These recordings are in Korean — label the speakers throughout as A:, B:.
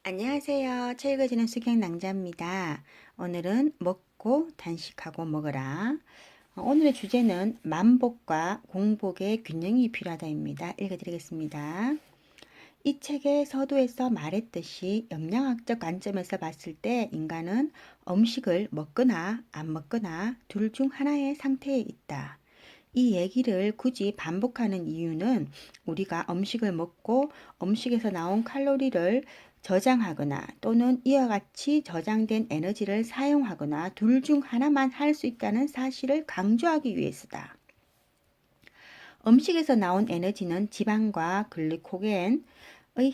A: 안녕하세요. 책 읽어주는 수경낭자입니다. 오늘은 먹고 단식하고 먹어라. 오늘의 주제는 만복과 공복의 균형이 필요하다입니다. 읽어드리겠습니다. 이 책의 서두에서 말했듯이 영양학적 관점에서 봤을 때 인간은 음식을 먹거나 안 먹거나 둘 중 하나의 상태에 있다. 이 얘기를 굳이 반복하는 이유는 우리가 음식을 먹고 음식에서 나온 칼로리를 저장하거나 또는 이와 같이 저장된 에너지를 사용하거나 둘 중 하나만 할 수 있다는 사실을 강조하기 위해서다. 음식에서 나온 에너지는 지방과 글리코겐의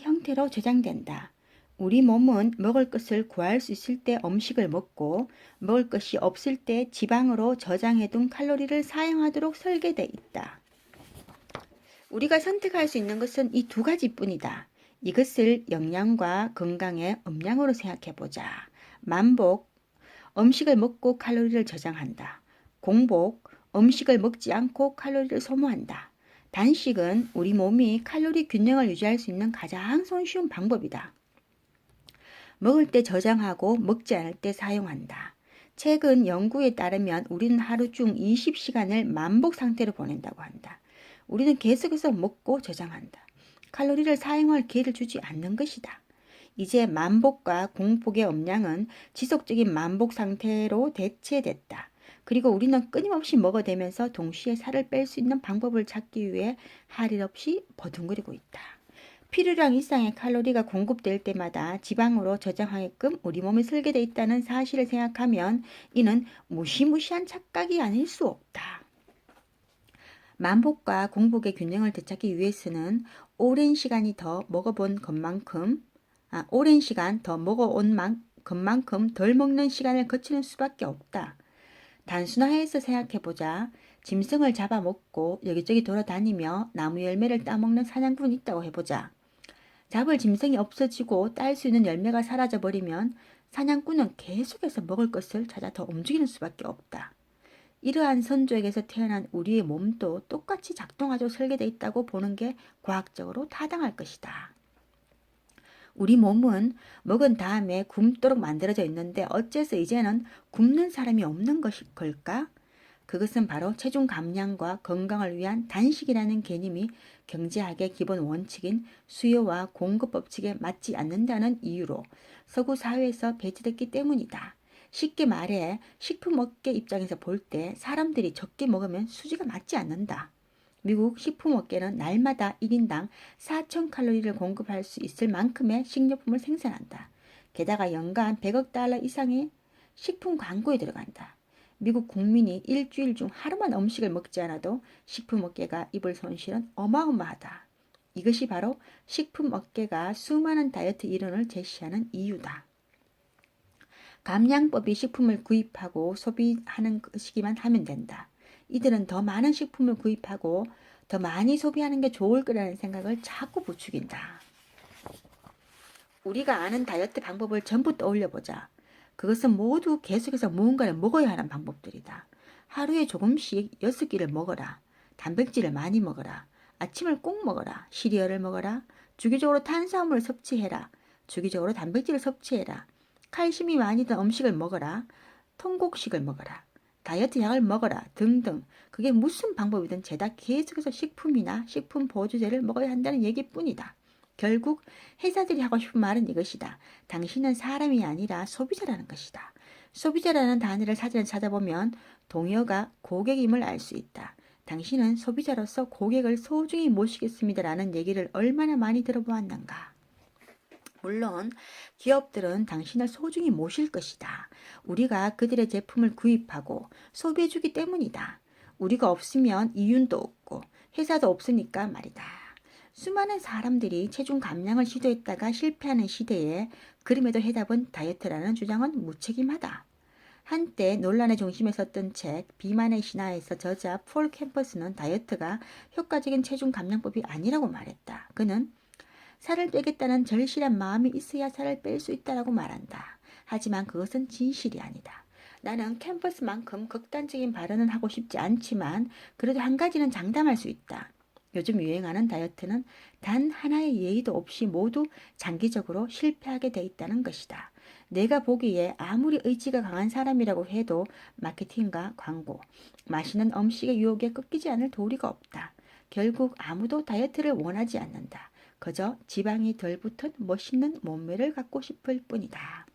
A: 형태로 저장된다. 우리 몸은 먹을 것을 구할 수 있을 때 음식을 먹고 먹을 것이 없을 때 지방으로 저장해둔 칼로리를 사용하도록 설계되어 있다. 우리가 선택할 수 있는 것은 이 두 가지뿐이다. 이것을 영양과 건강의 음량으로 생각해보자. 만복, 음식을 먹고 칼로리를 저장한다. 공복, 음식을 먹지 않고 칼로리를 소모한다. 단식은 우리 몸이 칼로리 균형을 유지할 수 있는 가장 손쉬운 방법이다. 먹을 때 저장하고 먹지 않을 때 사용한다. 최근 연구에 따르면 우리는 하루 중 20시간을 만복 상태로 보낸다고 한다. 우리는 계속해서 먹고 저장한다. 칼로리를 사용할 기회를 주지 않는 것이다. 이제 만복과 공복의 음량은 지속적인 만복 상태로 대체됐다. 그리고 우리는 끊임없이 먹어대면서 동시에 살을 뺄 수 있는 방법을 찾기 위해 할 일 없이 버둥거리고 있다. 필요량 이상의 칼로리가 공급될 때마다 지방으로 저장하게끔 우리 몸이 설계되어 있다는 사실을 생각하면 이는 무시무시한 착각이 아닐 수 없다. 만복과 공복의 균형을 되찾기 위해서는 오랜 시간 더 먹어온 것만큼 덜 먹는 시간을 거치는 수밖에 없다. 단순화해서 생각해보자. 짐승을 잡아먹고 여기저기 돌아다니며 나무 열매를 따먹는 사냥꾼이 있다고 해보자. 잡을 짐승이 없어지고 딸 수 있는 열매가 사라져버리면 사냥꾼은 계속해서 먹을 것을 찾아 더 움직이는 수밖에 없다. 이러한 선조에게서 태어난 우리의 몸도 똑같이 작동하도록 설계되어 있다고 보는 게 과학적으로 타당할 것이다. 우리 몸은 먹은 다음에 굶도록 만들어져 있는데 어째서 이제는 굶는 사람이 없는 걸까? 그것은 바로 체중 감량과 건강을 위한 단식이라는 개념이 경제학의 기본 원칙인 수요와 공급 법칙에 맞지 않는다는 이유로 서구 사회에서 배제됐기 때문이다. 쉽게 말해 식품업계 입장에서 볼 때 사람들이 적게 먹으면 수지가 맞지 않는다. 미국 식품업계는 날마다 1인당 4,000칼로리를 공급할 수 있을 만큼의 식료품을 생산한다. 게다가 연간 100억 달러 이상의 식품 광고에 들어간다. 미국 국민이 일주일 중 하루만 음식을 먹지 않아도 식품업계가 입을 손실은 어마어마하다. 이것이 바로 식품업계가 수많은 다이어트 이론을 제시하는 이유다. 감량법이 식품을 구입하고 소비하는 것이기만 하면 된다. 이들은 더 많은 식품을 구입하고 더 많이 소비하는 게 좋을 거라는 생각을 자꾸 부추긴다. 우리가 아는 다이어트 방법을 전부 떠올려보자. 그것은 모두 계속해서 무언가를 먹어야 하는 방법들이다. 하루에 조금씩 6끼를 먹어라. 단백질을 많이 먹어라. 아침을 꼭 먹어라. 시리얼을 먹어라. 주기적으로 탄수화물을 섭취해라. 주기적으로 단백질을 섭취해라. 칼슘이 많이 든 음식을 먹어라. 통곡식을 먹어라. 다이어트 약을 먹어라. 등등. 그게 무슨 방법이든 죄다 계속해서 식품이나 식품 보조제를 먹어야 한다는 얘기뿐이다. 결국 회사들이 하고 싶은 말은 이것이다. 당신은 사람이 아니라 소비자라는 것이다. 소비자라는 단어를 사전에 찾아보면 동요가 고객임을 알 수 있다. 당신은 소비자로서 고객을 소중히 모시겠습니다라는 얘기를 얼마나 많이 들어보았는가. 물론 기업들은 당신을 소중히 모실 것이다. 우리가 그들의 제품을 구입하고 소비해주기 때문이다. 우리가 없으면 이윤도 없고 회사도 없으니까 말이다. 수많은 사람들이 체중 감량을 시도했다가 실패하는 시대에 그럼에도 해답은 다이어트라는 주장은 무책임하다. 한때 논란의 중심에 섰던 책 비만의 신화에서 저자 폴 캠퍼스는 다이어트가 효과적인 체중 감량법이 아니라고 말했다. 그는 살을 빼겠다는 절실한 마음이 있어야 살을 뺄 수 있다고 말한다. 하지만 그것은 진실이 아니다. 나는 캠퍼스만큼 극단적인 발언은 하고 싶지 않지만 그래도 한 가지는 장담할 수 있다. 요즘 유행하는 다이어트는 단 하나의 예의도 없이 모두 장기적으로 실패하게 돼 있다는 것이다. 내가 보기에 아무리 의지가 강한 사람이라고 해도 마케팅과 광고, 맛있는 음식의 유혹에 꺾이지 않을 도리가 없다. 결국 아무도 다이어트를 원하지 않는다. 그저 지방이 덜 붙은 멋있는 몸매를 갖고 싶을 뿐이다.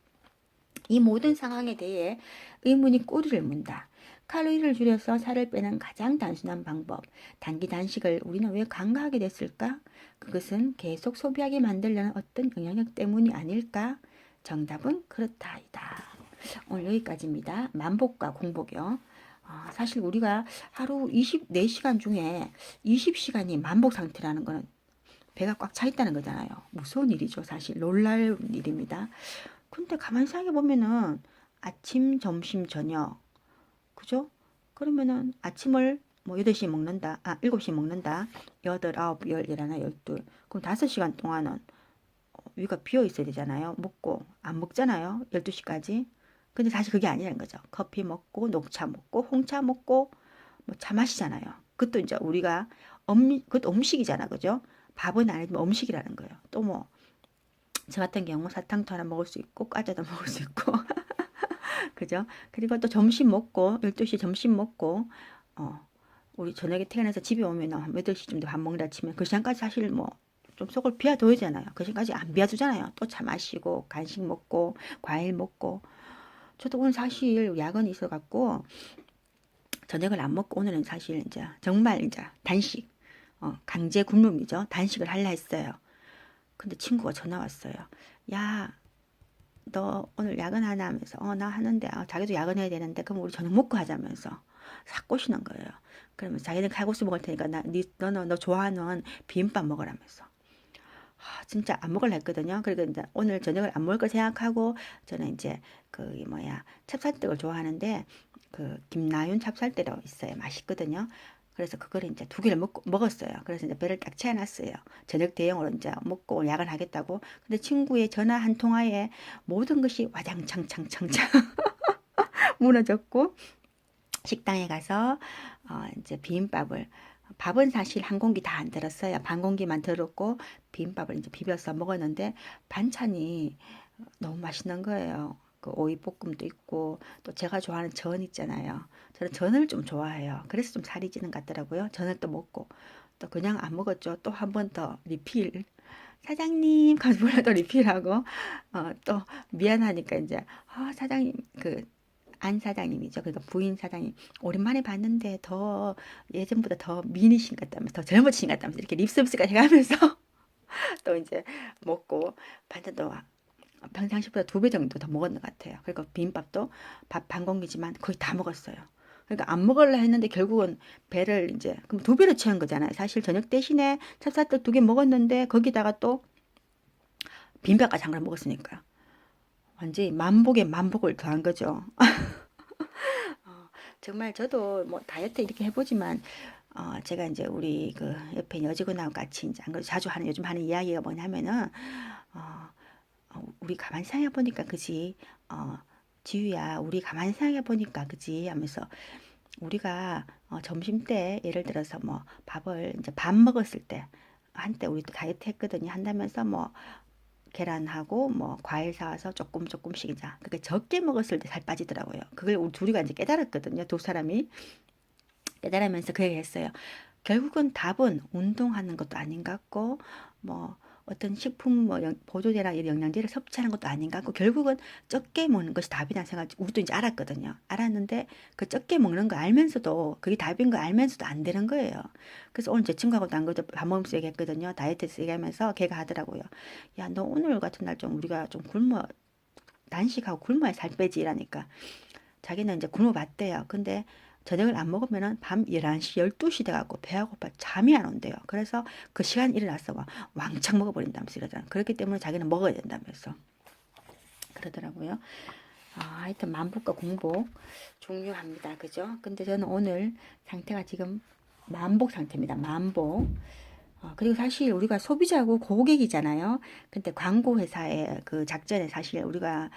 A: 이 모든 상황에 대해 의문이 꼬리를 문다. 칼로리를 줄여서 살을 빼는 가장 단순한 방법, 단기 단식을 우리는 왜 강화하게 됐을까? 그것은 계속 소비하게 만들려는 어떤 영향력 때문이 아닐까? 정답은 그렇다이다. 오늘 여기까지입니다. 만복과 공복이요. 사실 우리가 하루 24시간 중에 20시간이 만복 상태라는 거는 배가 꽉 차 있다는 거잖아요. 무서운 일이죠. 사실 놀랄 일입니다. 근데 가만히 생각해 보면은 아침, 점심, 저녁, 그죠? 그러면은 아침을 뭐 8시에 먹는다. 7시에 먹는다. 8, 9, 10, 11, 12. 그럼 5시간 동안은 위가 비어 있어야 되잖아요. 먹고 안 먹잖아요. 12시까지. 근데 사실 그게 아니라는 거죠. 커피 먹고 녹차 먹고 홍차 먹고 뭐 차 마시잖아요. 그것도 이제 우리가 그것도 음식이잖아. 그죠? 밥은 아니지만 음식이라는 거예요. 또 뭐 저 같은 경우 사탕도 하나 먹을 수 있고 과자도 먹을 수 있고 그죠? 그리고 또 점심 먹고 12시 점심 먹고 우리 저녁에 퇴근해서 집에 오면 한 8시쯤 밥 먹는다 치면 그 시간까지 사실 뭐 좀 속을 비워둬야잖아요. 그 시간까지 안 비워두잖아요. 또 차 마시고 간식 먹고 과일 먹고 저도 오늘 사실 야근이 있어갖고 저녁을 안 먹고 오늘은 사실 이제 정말 이제 단식 강제 굶음이죠. 단식을 할라 했어요. 근데 친구가 전화 왔어요. 야, 너 오늘 야근하나 하면서 나 하는데 자기도 야근해야 되는데 그럼 우리 저녁 먹고 하자면서 싹 꼬시는 거예요. 그러면 자기는 칼국수 먹을 테니까 너 좋아하는 비빔밥 먹으라면서. 진짜 안 먹으려 했거든요. 그리고 이제 오늘 저녁을 안 먹을 거 생각하고 저는 이제 그 뭐야 찹쌀떡을 좋아하는데 그 김나윤 찹쌀떡이 있어요. 맛있거든요. 그래서 그걸 이제 2개를 먹었어요. 그래서 이제 배를 딱 채워놨어요. 저녁 대용으로 이제 먹고 야근하겠다고. 근데 친구의 전화 한 통화에 모든 것이 와장창창창창 무너졌고 식당에 가서 이제 비빔밥을 밥은 사실 한 공기 다 안 들었어요. 반 공기만 들었고 비빔밥을 이제 비벼서 먹었는데 반찬이 너무 맛있는 거예요. 그 오이볶음도 있고 또 제가 좋아하는 전 있잖아요. 저는 전을 좀 좋아해요. 그래서 좀 살이 찌는 것 같더라고요. 전을 또 먹고 또 그냥 안 먹었죠. 또 한 번 더 리필. 사장님 가서 또 리필하고 또 미안하니까 이제 사장님 그 안 사장님이죠. 그러니까 부인 사장님 오랜만에 봤는데 더 예전보다 더 미니신 것 같다면서 더 젊어지신 것 같다면서 이렇게 립서비스가 해가면서 또 이제 먹고 반찬도 평상시보다 2배 정도 더 먹었는 것 같아요. 그리고 비빔밥도 밥 반 공기지만 거의 다 먹었어요. 그러니까 안 먹으려 했는데 결국은 배를 이제 그럼 2배로 채운 거잖아요. 사실 저녁 대신에 찹쌀떡 2개 먹었는데 거기다가 또 비빔밥까지 한 걸 먹었으니까 완전히 만복에 만복을 더한 거죠. 정말 저도 뭐 다이어트 이렇게 해보지만 제가 이제 우리 그 옆에 여직원하고 같이 이제 안 그래도 자주 요즘 하는 이야기가 뭐냐면은 우리 가만히 생각해 보니까 그지 지유야 우리 가만히 생각해 보니까 그지 하면서 우리가 점심 때 예를 들어서 뭐 밥을 이제 밥 먹었을 때 한때 우리도 다이어트 했거든요. 한다면서 뭐 계란하고 뭐 과일 사와서 조금씩 이제 그게 적게 먹었을 때 살 빠지더라고요. 그걸 우리 둘이가 이제 깨달았거든요. 2사람이 깨달으면서 그 얘기 했어요. 결국은 답은 운동하는 것도 아닌 것 같고 뭐 어떤 식품 뭐 보조제나 영양제를 섭취하는 것도 아닌 것 같고 결국은 적게 먹는 것이 답이라는 생각 우리도 이제 알았거든요. 알았는데 그 적게 먹는 거 알면서도 그게 답인 거 알면서도 안 되는 거예요. 그래서 오늘 제 친구하고도 안 그래도 밥 먹으면서 얘기했거든요. 다이어트에서 얘기하면서 걔가 하더라고요. 야, 너 오늘 같은 날 좀 우리가 좀 굶어 단식하고 굶어야 살 빼지 이라니까 자기는 이제 굶어 봤대요. 근데 저녁을 안 먹으면은 밤 11시, 12시 돼갖고 배가 고파 잠이 안 온대요. 그래서 그 시간 일어나서 막 왕창 먹어버린다면서 이러잖아. 그렇기 때문에 자기는 먹어야 된다면서 그러더라고요. 하여튼 만복과 공복 중요합니다. 그죠? 근데 저는 오늘 상태가 지금 만복 상태입니다. 만복. 그리고 사실 우리가 소비자고 고객이잖아요. 근데 광고 회사의 그 작전에 사실 우리가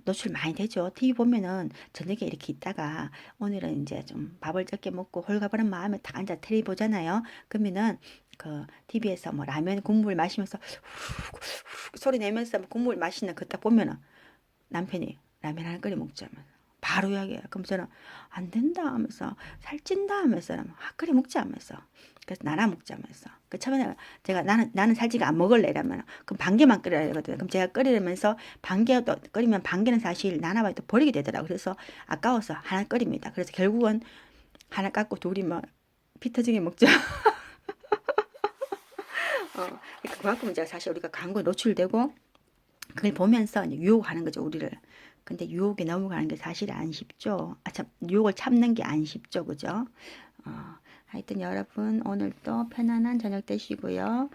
A: 노출 많이 되죠. TV 보면은 저녁에 이렇게 있다가 오늘은 이제 좀 밥을 적게 먹고 홀가분한 마음에 딱 앉아 텔레비 보잖아요. 그러면은 그 TV에서 뭐 라면 국물 마시면서 후루룩 후루룩 소리 내면서 국물 마시는 그 딱 보면은 남편이 라면 하나 끓여 먹자면 바로 이야기해요. 그럼 저는 안 된다 하면서 살찐다 하면서 끓여 먹자 하면서 그래서 나눠 먹자 하면서 그 처음에 제가 나는 살찌가 안 먹을래 이러면 그럼 반 개만 끓여야 되거든요. 그럼 제가 끓이면서 반 개 또 끓이면 반 개는 사실 나눠봐야 또 버리게 되더라고요. 그래서 아까워서 하나 끓입니다. 그래서 결국은 하나 깎고 둘이 뭐 피 터지게 먹죠. 그만큼 제가 사실 우리가 광고에 노출되고 그걸 보면서 이제 유혹하는 거죠, 우리를. 근데 유혹에 넘어가는 게 사실 안 쉽죠. 참, 유혹을 참는 게 안 쉽죠, 그죠? 하여튼 여러분 오늘도 편안한 저녁 되시고요.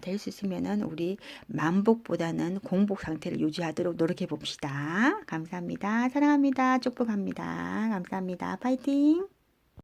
A: 될 수 있으면은 우리 만복보다는 공복 상태를 유지하도록 노력해 봅시다. 감사합니다. 사랑합니다. 축복합니다. 감사합니다. 파이팅!